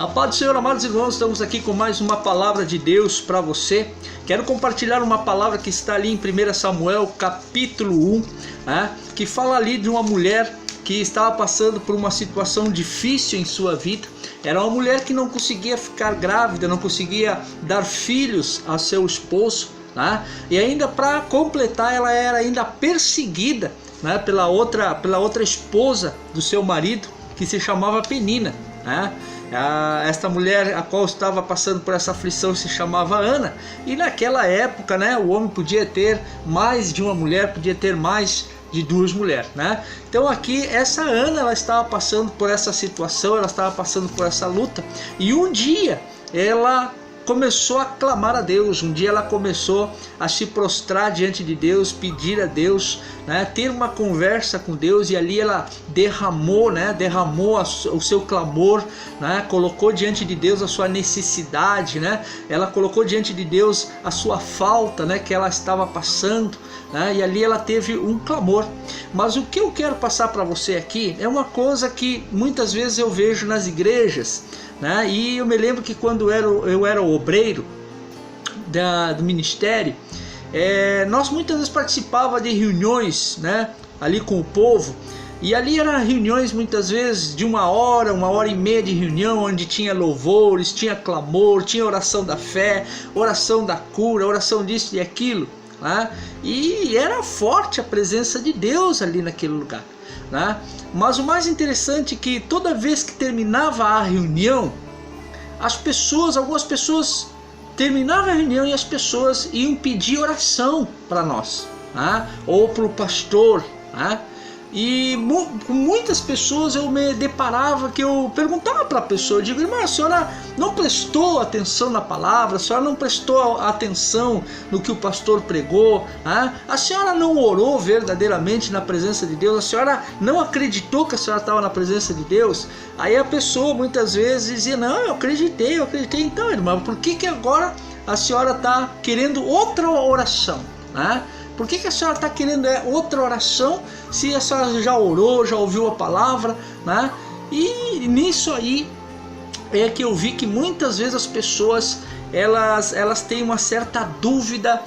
Na paz do Senhor, amados irmãos, estamos aqui com mais uma palavra de Deus para você. Quero compartilhar uma palavra que está ali em 1 Samuel, capítulo 1, que fala ali de uma mulher que estava passando por uma situação difícil em sua vida. Era uma mulher que não conseguia ficar grávida, não conseguia dar filhos a seu esposo, e ainda para completar, ela era ainda perseguida, pela outra esposa do seu marido, que se chamava Penina. Esta mulher a qual estava passando por essa aflição se chamava Ana, e naquela época, o homem podia ter mais de uma mulher, podia ter mais de duas mulheres, Então aqui essa Ana, ela estava passando por essa situação, ela estava passando por essa luta, e um dia ela começou a clamar a Deus, um dia ela começou a se prostrar diante de Deus, pedir a Deus, ter uma conversa com Deus, e ali ela derramou o seu clamor, colocou diante de Deus a sua necessidade, ela colocou diante de Deus a sua falta, que ela estava passando, e ali ela teve um clamor. Mas o que eu quero passar para você aqui é uma coisa que muitas vezes eu vejo nas igrejas, e eu me lembro que quando eu era obreiro do ministério, nós muitas vezes participava de reuniões, ali com o povo, e ali eram reuniões muitas vezes de uma hora e meia de reunião, onde tinha louvores, tinha clamor, tinha oração da fé, oração da cura, oração disso e aquilo, e era forte a presença de Deus ali naquele lugar. Mas o mais interessante é que toda vez que terminava a reunião, algumas pessoas terminavam a reunião e as pessoas iam pedir oração para nós, ou para o pastor, e com muitas pessoas eu me deparava que eu perguntava para a pessoa, eu digo: irmã, a senhora não prestou atenção na palavra, a senhora não prestou atenção no que o pastor pregou, a senhora não orou verdadeiramente na presença de Deus, a senhora não acreditou que a senhora estava na presença de Deus? Aí a pessoa muitas vezes dizia: não, eu acreditei. Então, irmã, por que agora a senhora está querendo outra oração? Por que a senhora está querendo outra oração, se a senhora já orou, já ouviu a palavra, E nisso aí é que eu vi que muitas vezes as pessoas elas têm uma certa dúvida,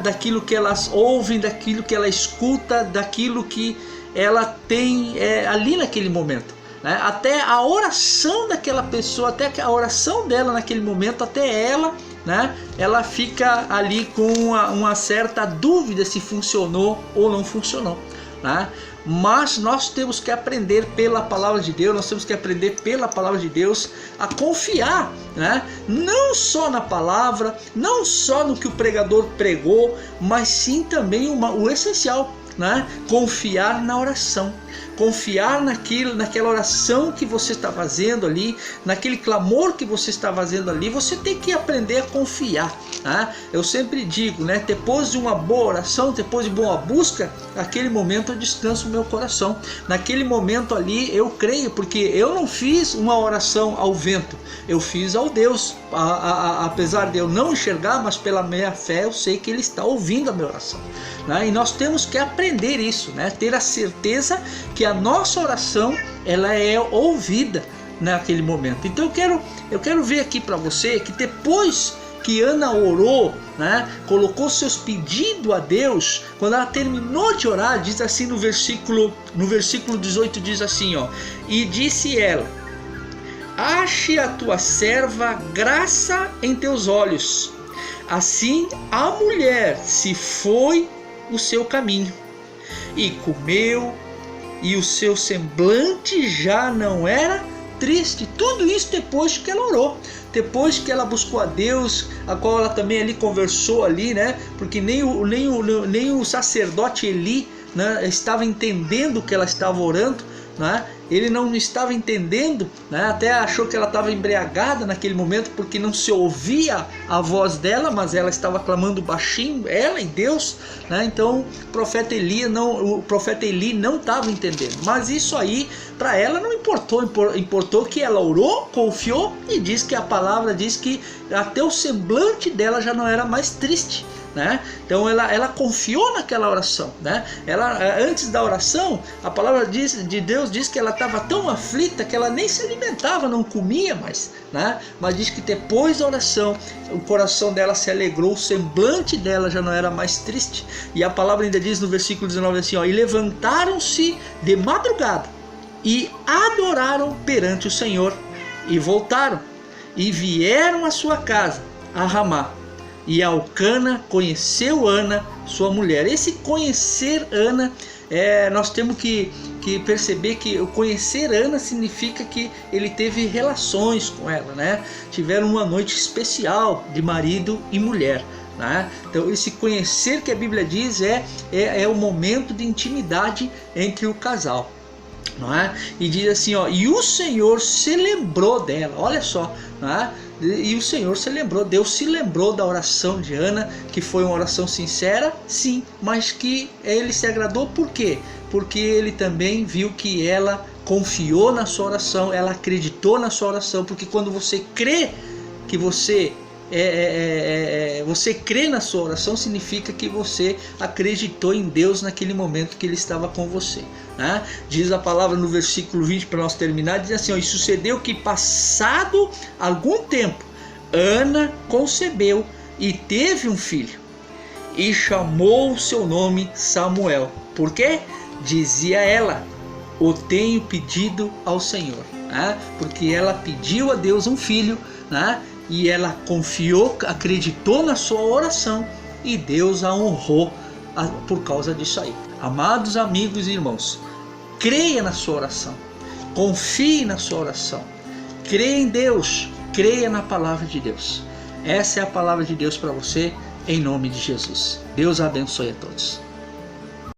daquilo que elas ouvem, daquilo que ela escuta, daquilo que ela tem ali naquele momento. Até a oração daquela pessoa, até a oração dela naquele momento, até ela fica ali com uma certa dúvida se funcionou ou não funcionou, Mas nós temos que aprender pela palavra de Deus, nós temos que aprender pela palavra de Deus a confiar, não só na palavra, não só no que o pregador pregou, mas sim também o essencial, confiar na oração, confiar naquela oração que você está fazendo ali, naquele clamor que você está fazendo ali. Você tem que aprender a confiar. Eu sempre digo, depois de uma boa oração, depois de boa busca, naquele momento eu descanso o meu coração. Naquele momento ali eu creio, porque eu não fiz uma oração ao vento, eu fiz ao Deus. Apesar de eu não enxergar, mas pela minha fé eu sei que Ele está ouvindo a minha oração. E nós temos que aprender isso, ter a certeza que a nossa oração ela é ouvida naquele momento. Então eu quero ver aqui para você que depois que Ana orou, colocou seus pedidos a Deus, quando ela terminou de orar, diz assim no versículo 18, diz assim, e disse ela: ache a tua serva graça em teus olhos. Assim a mulher se foi o seu caminho e comeu, e o seu semblante já não era triste. Tudo isso depois que ela orou, depois que ela buscou a Deus, a qual ela também ali conversou ali, porque nem o sacerdote Eli estava entendendo o que ela estava orando, ele não estava entendendo, até achou que ela estava embriagada naquele momento, porque não se ouvia a voz dela, mas ela estava clamando baixinho, ela e Deus, então o profeta Eli não estava entendendo, mas isso aí para ela não importou, importou que ela orou, confiou, e diz que a palavra diz que até o semblante dela já não era mais triste, né? Então ela confiou naquela oração, né? Ela, antes da oração, a palavra de Deus diz que ela estava tão aflita que ela nem se alimentava, não comia mais, né? Mas diz que depois da oração o coração dela se alegrou, o semblante dela já não era mais triste. E a palavra ainda diz no versículo 19 assim, ó, e levantaram-se de madrugada e adoraram perante o Senhor, e voltaram e vieram à sua casa a Ramá. E Elcana conheceu Ana, sua mulher. Esse conhecer Ana, nós temos que perceber que o conhecer Ana significa que ele teve relações com ela, né? Tiveram uma noite especial de marido e mulher, né? Então esse conhecer que a Bíblia diz é o momento de intimidade entre o casal. Não é? E diz assim, ó, e o Senhor se lembrou dela, olha só, não é? E o Senhor se lembrou, Deus se lembrou da oração de Ana, que foi uma oração sincera, sim, mas que ele se agradou, por quê? Porque ele também viu que ela confiou na sua oração, ela acreditou na sua oração, porque quando você crê que você crê na sua oração, significa que você acreditou em Deus naquele momento que Ele estava com você, né? Diz a palavra no versículo 20, para nós terminar, diz assim, ó, e sucedeu que passado algum tempo, Ana concebeu e teve um filho, e chamou o seu nome Samuel. Por quê? Dizia ela, o tenho pedido ao Senhor, né? Porque ela pediu a Deus um filho, né? E ela confiou, acreditou na sua oração e Deus a honrou por causa disso aí. Amados amigos e irmãos, creia na sua oração, confie na sua oração, creia em Deus, creia na palavra de Deus. Essa é a palavra de Deus para você, em nome de Jesus. Deus abençoe a todos.